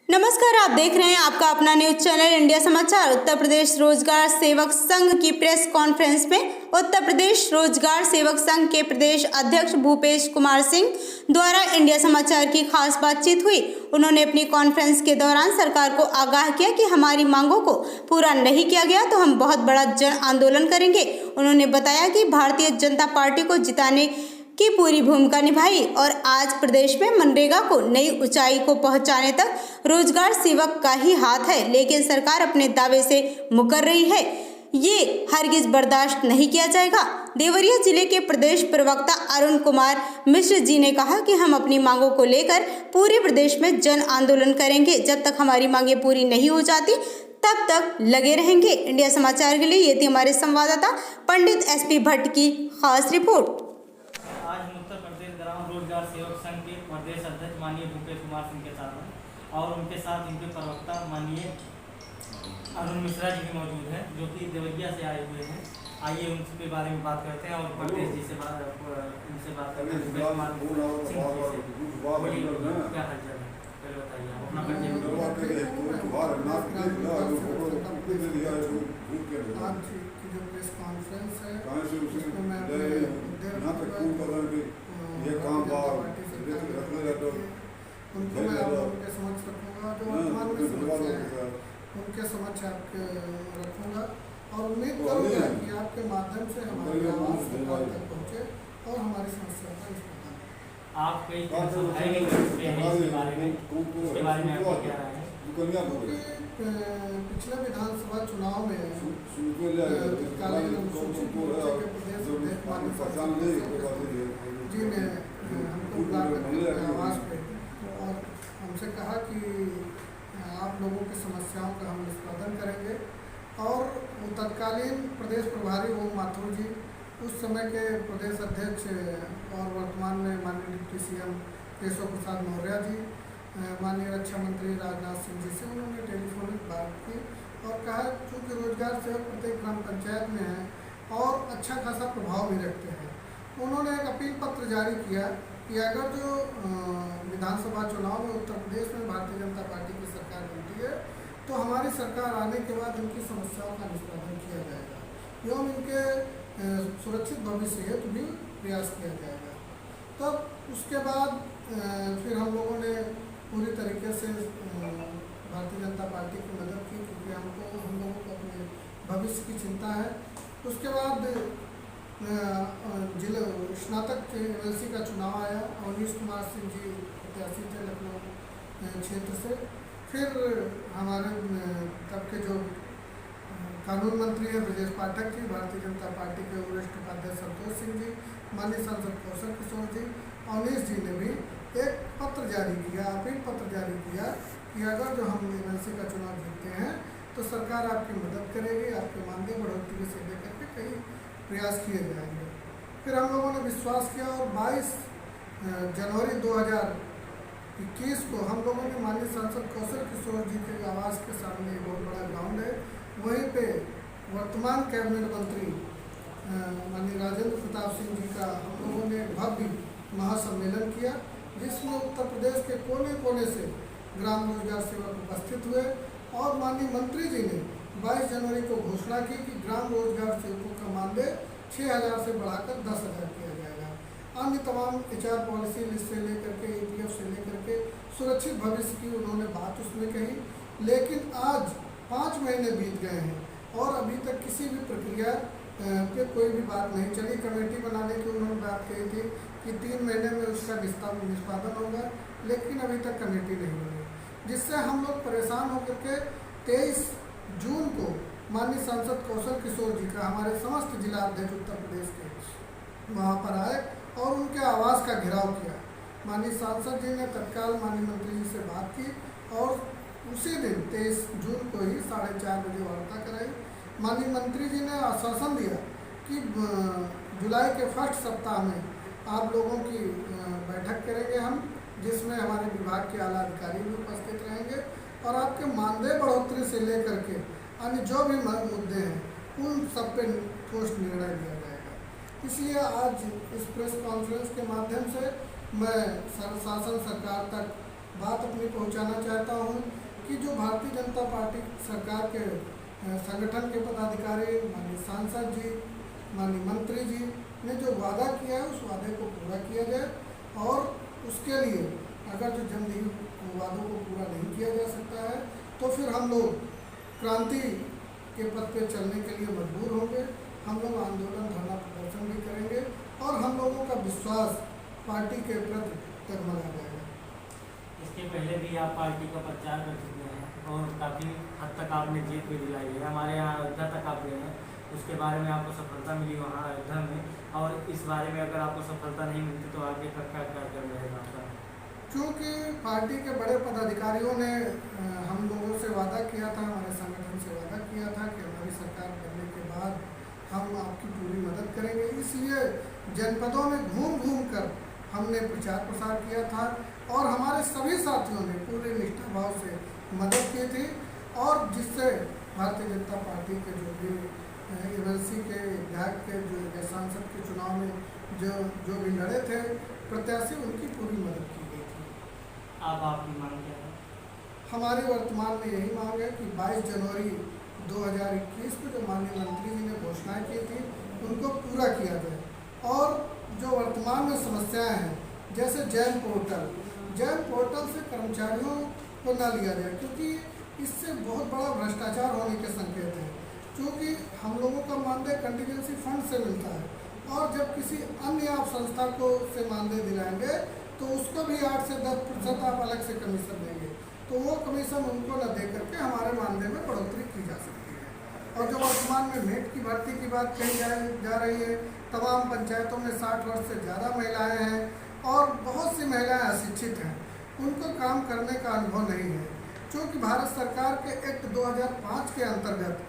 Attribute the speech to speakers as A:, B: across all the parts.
A: नमस्कार, आप देख रहे हैं आपका अपना न्यूज चैनल इंडिया समाचार। उत्तर प्रदेश रोजगार सेवक संघ की प्रेस कॉन्फ्रेंस में उत्तर प्रदेश रोजगार सेवक संघ के प्रदेश अध्यक्ष भूपेश कुमार सिंह द्वारा इंडिया समाचार की खास बातचीत हुई। उन्होंने अपनी कॉन्फ्रेंस के दौरान सरकार को आगाह किया कि हमारी मांगों को पूरा नहीं किया गया तो हम बहुत बड़ा जन आंदोलन करेंगे। उन्होंने बताया कि भारतीय जनता पार्टी को जिताने की पूरी भूमिका निभाई और आज प्रदेश में मनरेगा को नई ऊंचाई को पहुंचाने तक रोजगार सेवक का ही हाथ है, लेकिन सरकार अपने दावे से मुकर रही है। ये हरगिज बर्दाश्त नहीं किया जाएगा। देवरिया जिले के प्रदेश प्रवक्ता अरुण कुमार मिश्र जी ने कहा कि हम अपनी मांगों को लेकर पूरे प्रदेश में जन आंदोलन करेंगे। जब तक हमारी मांगें पूरी नहीं हो जाती तब तक लगे रहेंगे। इंडिया समाचार के लिए ये थी हमारे संवाददाता पंडित SP भट्ट की खास रिपोर्ट।
B: आज उत्तर प्रदेश ग्राम रोजगार सेवक संघ के प्रदेश अध्यक्ष माननीय भूपेश कुमार सिंह के साथ हैं और उनके साथ इनके प्रवक्ता माननीय अरुण मिश्रा जी भी मौजूद हैं, जो कि देवरिया से आए हुए हैं। आइए उनके बारे में बात करते हैं और प्रदेश जी से उनसे बात करते हैं। भूपेश कुमार सिंह जी से क्या हालचाल है, पहले बताइए आप अपना परिचय।
C: आज की जो प्रेस कॉन्फ्रेंस है उनको मैं आप लोगों के समक्ष रखूँगा, जो वर्तमान में समस्या है उनके समक्ष आपके रखूँगा और उम्मीद करूँगा कि आपके माध्यम से हमारी आवाज़ सरकार तक पहुँचे और हमारी समस्या का निष्पादन।
B: आप कई इसके बारे में आपको क्या राय है?
C: पिछले विधानसभा चुनाव में तत्कालीन अनुसूचित मोर्चे के प्रदेश अध्यक्ष माननीय जी ने हमको बुलाकर आवास पे और हमसे कहा कि आप लोगों की समस्याओं का हम निष्पादन करेंगे। और वो तत्कालीन प्रदेश प्रभारी ओम माथुर जी, उस समय के प्रदेश अध्यक्ष और वर्तमान में माननीय डिप्टी CM केशव प्रसाद मौर्य जी, माननीय रक्षा मंत्री राजनाथ सिंह जी से उन्होंने टेलीफोनिक बात की और कहा चूँकि रोजगार सेवक प्रत्येक ग्राम पंचायत में है और अच्छा खासा प्रभाव भी रखते हैं, उन्होंने एक अपील पत्र जारी किया कि अगर जो विधानसभा चुनाव में उत्तर प्रदेश में भारतीय जनता पार्टी की सरकार बनती है तो हमारी सरकार आने के बाद इनकी समस्याओं का निष्पादन किया जाएगा एवं इनके सुरक्षित भविष्य हेतु भी प्रयास किया जाएगा। तब उसके बाद फिर हम लोगों ने पूरी तरीके से भारतीय जनता पार्टी की मदद की, क्योंकि हम लोगों को अपने भविष्य की चिंता है। उसके बाद जिला स्नातक MLC का चुनाव आया। अवनीश कुमार सिंह जी प्रत्याशी थे लखनऊ क्षेत्र से। फिर हमारे तब के जो कानून मंत्री हैं ब्रजेश पाठक जी, भारतीय जनता पार्टी के वरिष्ठ उपाध्यक्ष संतोष सिंह जी, माननीय सांसद कौशल किशोर जी, अवनीश जी ने भी एक पत्र जारी किया, अपील पत्र जारी किया कि अगर जो हम MLC का चुनाव जीतते हैं तो सरकार आपकी मदद करेगी, आपके मानदेय बढ़ोतरी से लेकर के कई प्रयास किए जाएंगे। फिर हम लोगों ने विश्वास किया और 22 जनवरी 2021 को हम लोगों ने माननीय सांसद कौशल किशोर जी के आवास के सामने एक बहुत बड़ा ग्राउंड है, वहीं पे वर्तमान कैबिनेट मंत्री माननीय राजेंद्र प्रताप सिंह जी का हम लोगों ने भव्य महासम्मेलन किया, जिसमें उत्तर प्रदेश के कोने कोने से ग्राम रोजगार सेवक उपस्थित हुए और माननीय मंत्री जी ने 22 जनवरी को घोषणा की कि ग्राम रोजगार सेवकों का मानदेय 6000 से बढ़ाकर 10,000 किया जाएगा। अन्य तमाम HR पॉलिसी से लेकर के EPF से लेकर के सुरक्षित भविष्य की उन्होंने बात उसमें कही। लेकिन आज 5 महीने बीत गए हैं और अभी तक किसी भी प्रक्रिया पे कोई भी बात नहीं चली। कमेटी बनाने की उन्होंने बात कही थी कि 3 महीने में उसका निष्पादन होगा, लेकिन अभी तक कमेटी नहीं बनी, जिससे हम लोग परेशान होकर के 23 जून को माननीय सांसद कौशल किशोर जी का हमारे समस्त जिला अध्यक्ष उत्तर प्रदेश के वहाँ पर आए और उनके आवास का घेराव किया। माननीय सांसद जी ने तत्काल माननीय मंत्री जी से बात की और उसी दिन 23 जून को ही 4:30 बजे वार्ता कराई। माननीय मंत्री जी ने आश्वासन दिया कि जुलाई के फर्स्ट सप्ताह में आप लोगों की बैठक करेंगे हम, जिसमें हमारे विभाग के आला अधिकारी भी उपस्थित रहेंगे और आपके मानदेय बढ़ोतरी से लेकर के अन्य जो भी मुद्दे हैं उन सब पे ठोस निर्णय लिया जाएगा। इसलिए आज इस प्रेस कॉन्फ्रेंस के माध्यम से मैं शासन सरकार तक बात अपनी पहुंचाना चाहता हूं कि जो भारतीय जनता पार्टी सरकार के संगठन के पदाधिकारी, माननीय सांसद जी, माननीय मंत्री जी ने जो वादा किया है उस वादे को पूरा किया जाए, और उसके लिए अगर जो जल्द ही वादों को पूरा नहीं किया जा सकता है तो फिर हम लोग क्रांति के पथ पे चलने के लिए मजबूर होंगे। हम लोग आंदोलन, धरना प्रदर्शन भी करेंगे और हम लोगों का विश्वास पार्टी के प्रति डगमगा जाएगा।
B: इसके पहले भी आप पार्टी का प्रचार कर चुके हैं और काफ़ी हद तक आपने जीत भी दिलाई है। हमारे यहाँ अयोध्या तक आप गए हैं, उसके बारे में आपको सफलता मिली वहाँ अयोध्या में, और इस बारे में अगर आपको सफलता नहीं मिलती तो आगे का क्या कार्यक्रम रहेगा आपका?
C: क्योंकि पार्टी के बड़े पदाधिकारियों ने हम लोगों से वादा किया था, हमारे संगठन से वादा किया था कि हमारी सरकार बनने के बाद हम आपकी पूरी मदद करेंगे। इसलिए जनपदों में घूम घूम कर हमने प्रचार प्रसार किया था और हमारे सभी साथियों ने पूरे निष्ठा भाव से मदद की थी, और जिससे भारतीय जनता पार्टी के जो भी एमएलसी के विधायक के जो सांसद के चुनाव में जो भी लड़े थे प्रत्याशी, उनकी पूरी मदद की गई थी।
B: अब आपकी मांग क्या है?
C: हमारी वर्तमान में यही मांग है कि 22 जनवरी 2021 को जो माननीय मंत्री जी ने घोषणाएं की थी उनको पूरा किया जाए, और जो वर्तमान में समस्याएं हैं जैसे जैन पोर्टल से कर्मचारियों को न लिया जाए, क्योंकि इससे बहुत बड़ा भ्रष्टाचार होने के संकेत हैं। क्योंकि हम लोगों का मानदेय कंटीजेंसी फंड से मिलता है, और जब किसी अन्य आप संस्था को से मानदेय दिलाएंगे तो उसको भी 8 से 10% आप अलग से कमीशन देंगे, तो वो कमीशन उनको न दे करके हमारे मानदेय में बढ़ोतरी की जा सकती है। और जो वर्तमान में मेट की भर्ती की बात कही जा रही है, तमाम पंचायतों में 60 वर्ष से ज़्यादा महिलाएं हैं और बहुत सी महिलाएं अशिक्षित हैं, उनको काम करने का अनुभव नहीं है। क्योंकि भारत सरकार के एक्ट 2005 के अंतर्गत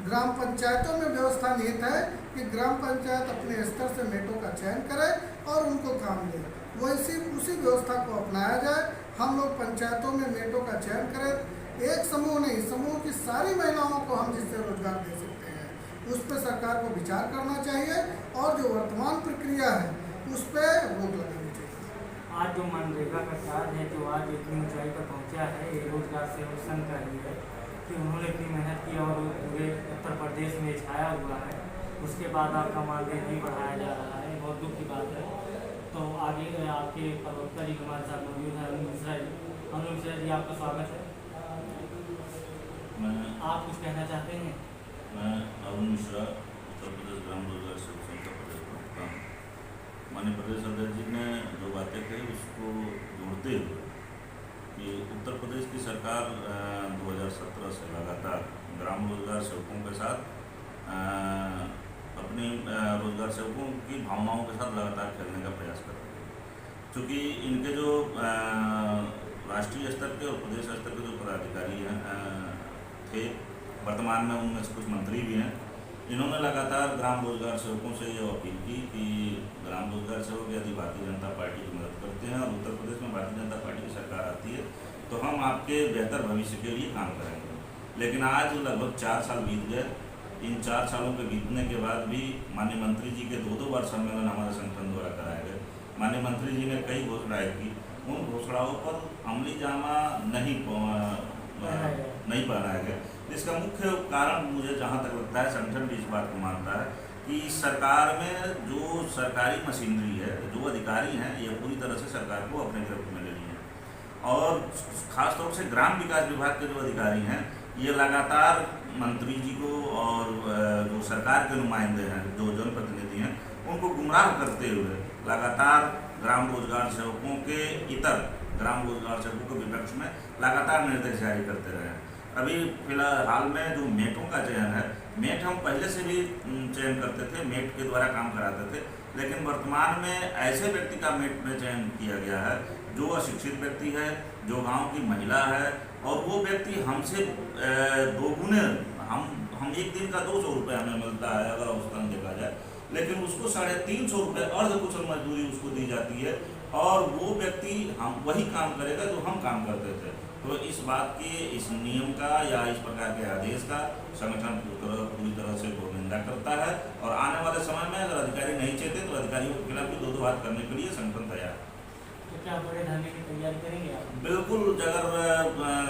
C: ग्राम पंचायतों में व्यवस्था निहित है कि ग्राम पंचायत अपने स्तर से मेटों का चयन करे और उनको काम दे, वैसी उसी व्यवस्था को अपनाया जाए। हम लोग पंचायतों में मेटों का चयन करें, एक समूह नहीं, समूह की सारी महिलाओं को हम जिससे रोजगार दे सकते हैं, उस पर सरकार को विचार करना चाहिए, और जो वर्तमान प्रक्रिया है उस पर रोक लगानी चाहिए।
B: आज जो मनरेगा का कार्य है जो आज इतनी ऊंचाई पर पहुंचा है, ये रोजगार सेवक संघ का ही है कि उन्होंने इतनी मेहनत की और पूरे उत्तर प्रदेश में छाया हुआ है, उसके बाद आपका मानदेय नहीं बढ़ाया जा रहा है, बहुत दुख की बात है। तो आगे आपके प्रवक्ता जी हमारे साथ मौजूद हैं, अरुण मिश्रा जी। अरुण मिश्रा जी, आपका स्वागत है। आप कुछ कहना चाहते हैं?
D: मैं अरुण मिश्रा, उत्तर प्रदेश ग्राम रोजगार सेवक संघ का प्रदेश प्रवक्ता हूँ। माननीय प्रदेश अध्यक्ष जी ने जो बातें कही उसको जोड़ते हुए कि उत्तर प्रदेश की सरकार 2017 से लगातार ग्राम रोजगार सेवकों के साथ अपनी रोजगार सेवकों की भावनाओं के साथ लगातार खेलने का प्रयास कर रही है। चूँकि इनके जो राष्ट्रीय स्तर के और प्रदेश स्तर के जो पदाधिकारी थे, वर्तमान में उनमें से कुछ मंत्री भी हैं, इन्होंने लगातार ग्राम रोजगार सेवकों से ये अपील की कि ग्राम रोजगार सेवक यदि भारतीय जनता पार्टी की मदद करते हैं और उत्तर प्रदेश में भारतीय जनता पार्टी की सरकार आती है तो हम आपके बेहतर भविष्य के लिए काम करेंगे। लेकिन आज लगभग 4 साल बीत गए। इन 4 सालों के बीतने के बाद भी माननीय मंत्री जी के 2 बार सम्मेलन हमारे संगठन द्वारा कराए गए। माननीय मंत्री जी ने कई घोषणाएं की, उन घोषणाओं पर अमली जामा नहीं पहनाया गया। इसका मुख्य कारण मुझे जहाँ तक लगता है, संगठन भी इस बात को मानता है कि सरकार में जो सरकारी मशीनरी है, जो अधिकारी हैं, ये पूरी तरह से सरकार को अपने गिरफ्त में ले लिए हैं। और ख़ासतौर से ग्राम विकास विभाग के जो अधिकारी हैं, ये लगातार मंत्री जी को और जो सरकार के नुमाइंदे हैं, जो जनप्रतिनिधि हैं, उनको गुमराह करते हुए लगातार ग्राम रोजगार सेवकों के ग्राम रोजगार सेवकों के विपक्ष में लगातार निर्देश जारी करते रहे। अभी फिलहाल में जो मेटों का चयन है, मेट हम पहले से भी चयन करते थे, मेट के द्वारा काम कराते थे, लेकिन वर्तमान में ऐसे व्यक्ति का मेट में चयन किया गया है जो अशिक्षित व्यक्ति है, जो गांव की महिला है, और वो व्यक्ति हमसे दोगुने, हम एक दिन का 200 रुपये हमें मिलता है अगर औसतन देखा जाए, लेकिन उसको 350 रुपये अर्ध कुशल मजदूरी उसको दी जाती है, और वो व्यक्ति हम वही काम करेगा जो हम काम करते थे। तो इस बात की, इस नियम का या इस प्रकार के आदेश का संगठन पूरी तरह से निंदा करता है, और आने वाले समय में अगर अधिकारी नहीं चाहते तो अधिकारियों के खिलाफ भी 2 बात करने के लिए संगठन तैयार है।
B: तो क्या बड़े धरने की तैयारी करेंगे आप?
D: बिल्कुल, अगर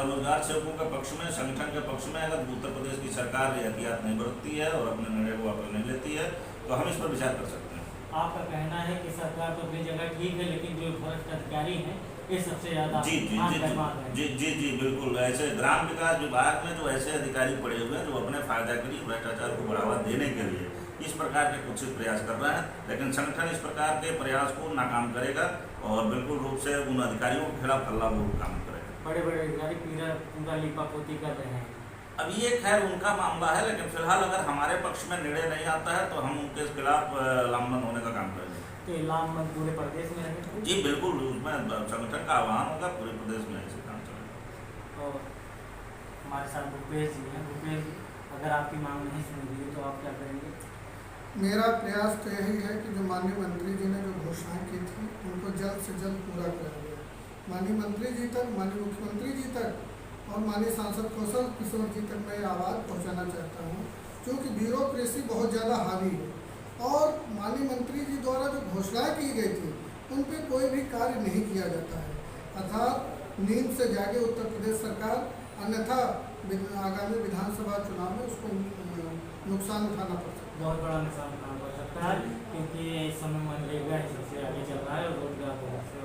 D: रोजगार राज सेवकों के पक्ष में, संगठन के पक्ष में अगर उत्तर प्रदेश की सरकार एहतियात नहीं बरतती है और अपने निर्णय को वापस नहीं लेती है तो हम इस पर विचार कर सकते हैं।
B: आपका कहना है कि सरकार तो अपनी जगह ठीक है, लेकिन जो भ्रष्ट अधिकारी हैं ये सबसे ज़्यादा
D: जी जी जी जी जी जी बिल्कुल। ऐसे ग्राम विकास विभाग में जो ऐसे अधिकारी पड़े हुए हैं जो अपने फायदा के लिए भ्रष्टाचार को बढ़ावा देने के लिए इस प्रकार के कुछ प्रयास कर रहे हैं, लेकिन संगठन इस प्रकार के प्रयास को नाकाम करेगा और बिल्कुल रूप से उन अधिकारियों के खिलाफ हल्ला-बोल काम करेगा।
B: बड़े बड़े अधिकारी पूरा लिपापोती कर रहे हैं।
D: अब ये खैर उनका मामला है, लेकिन फिलहाल अगर हमारे पक्ष में निर्णय नहीं आता है तो हम उनके खिलाफ लामबंद होने का काम करेंगे।
B: तो लामबंद पूरे प्रदेश में रहेगा?
D: जी बिल्कुल, उसमें संगठन का आह्वान होगा, पूरे प्रदेश में ऐसे काम चलेगा।
B: और हमारे साथ भूपेश जी हैं। भूपेश जी, अगर आपकी मांग नहीं सुनी गई तो आप क्या करेंगे?
C: मेरा प्रयास तो यही है कि जो माननीय मंत्री जी ने जो घोषणाएं की थी उनको जल्द से जल्द पूरा करा जाए। माननीय मंत्री जी तक, माननीय मुख्यमंत्री जी तक और माननीय सांसद कौशल किशोर जी तक मैं आवाज़ पहुंचाना चाहता हूं, क्योंकि ब्यूरोक्रेसी बहुत ज़्यादा हावी है और माननीय मंत्री जी द्वारा जो घोषणाएं की गई थी उन पर कोई भी कार्य नहीं किया जाता है। अर्थात नींद से जागे उत्तर प्रदेश सरकार, अन्यथा आगामी विधानसभा चुनाव में उसको नुकसान उठाना पड़ सकता है।
B: बहुत बड़ा नुकसान उठाना पड़ सकता है, क्योंकि इस समय मनरेगा ही सबसे आगे चल रहा है और रोजगार बहुत से।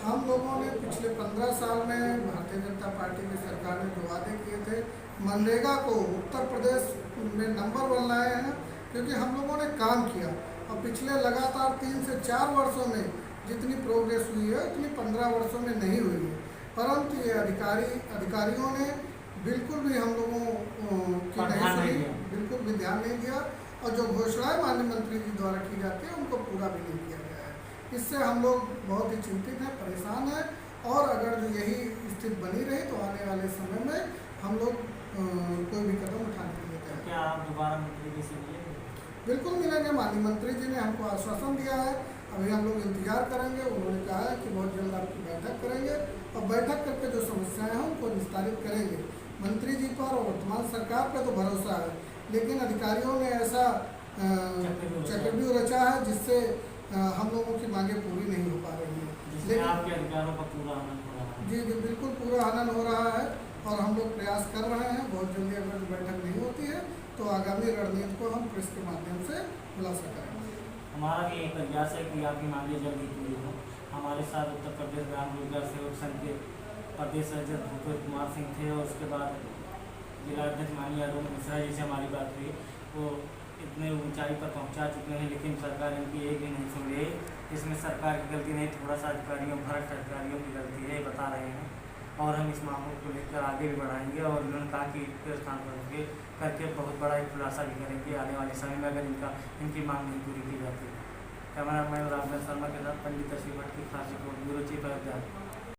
C: हम लोगों ने पिछले 15 साल में भारतीय जनता पार्टी की सरकार ने जो वादे किए थे मनरेगा को उत्तर प्रदेश में नंबर 1 लाए हैं, क्योंकि हम लोगों ने काम किया और पिछले लगातार 3 से 4 वर्षों में जितनी प्रोग्रेस हुई है उतनी 15 वर्षों में नहीं हुई है। परंतु ये अधिकारियों ने बिल्कुल भी हम लोगों की नहीं सुनी, बिल्कुल भी ध्यान नहीं दिया और जो घोषणाएं माननीय मंत्री जी द्वारा की जाती है उनको पूरा भी नहीं किया गया है। इससे हम लोग बहुत ही चिंतित हैं, परेशान हैं और अगर जो यही स्थिति बनी रही तो आने वाले समय में हम लोग कोई भी कदम उठाने के लिए तैयार हैं।
B: क्या आप दोबारा मंत्री जी से मिलेंगे?
C: बिल्कुल मिलेंगे। माननीय मंत्री जी ने हमको आश्वासन दिया है, अभी हम लोग इंतजार करेंगे। उन्होंने कहा है कि बहुत जल्द आपकी बैठक करेंगे और बैठक करके जो समस्याएं हैं उनको निस्तारित करेंगे। मंत्री जी पर और वर्तमान सरकार पर तो भरोसा है, लेकिन अधिकारियों ने ऐसा चक्रव्यूह रचा है जिससे हम लोगों की मांगें पूरी नहीं हो पा रही हैं।
B: लेकिन आपके अधिकारों का पूरा हनन हो रहा है।
C: जी जी बिल्कुल पूरा हनन हो रहा है और हम लोग प्रयास कर रहे हैं। बहुत जल्दी अगर बैठक नहीं होती है तो आगामी रणनीति को हम प्रेस के माध्यम से खुलासा करेंगे।
B: हमारा भी एक प्रयास है कि आपकी मांगें जल्दी पूरी हों। हमारे साथ उत्तर प्रदेश ग्राम रोजगार सेवक संघ के प्रदेश अध्यक्ष भूपेश कुमार सिंह थे और उसके बाद जिला अध्यक्ष माननीय अरुण मिश्रा जी से हमारी बात हुई। वो इतने ऊंचाई पर पहुंचा चुके हैं, लेकिन सरकार इनकी एक भी नहीं सुन रही। इसमें सरकार की गलती नहीं, थोड़ा सा भ्रष्ट अधिकारियों की गलती है, बता रहे हैं। और हम इस मामले को लेकर आगे भी बढ़ाएंगे और उन्होंने कहा कि प्रेस कॉन्फ्रेंस करके बहुत बड़ा एक खुलासा भी करेंगे आने वाले समय में अगर इनकी मांग नहीं पूरी की जाती। कैमरामैन राजन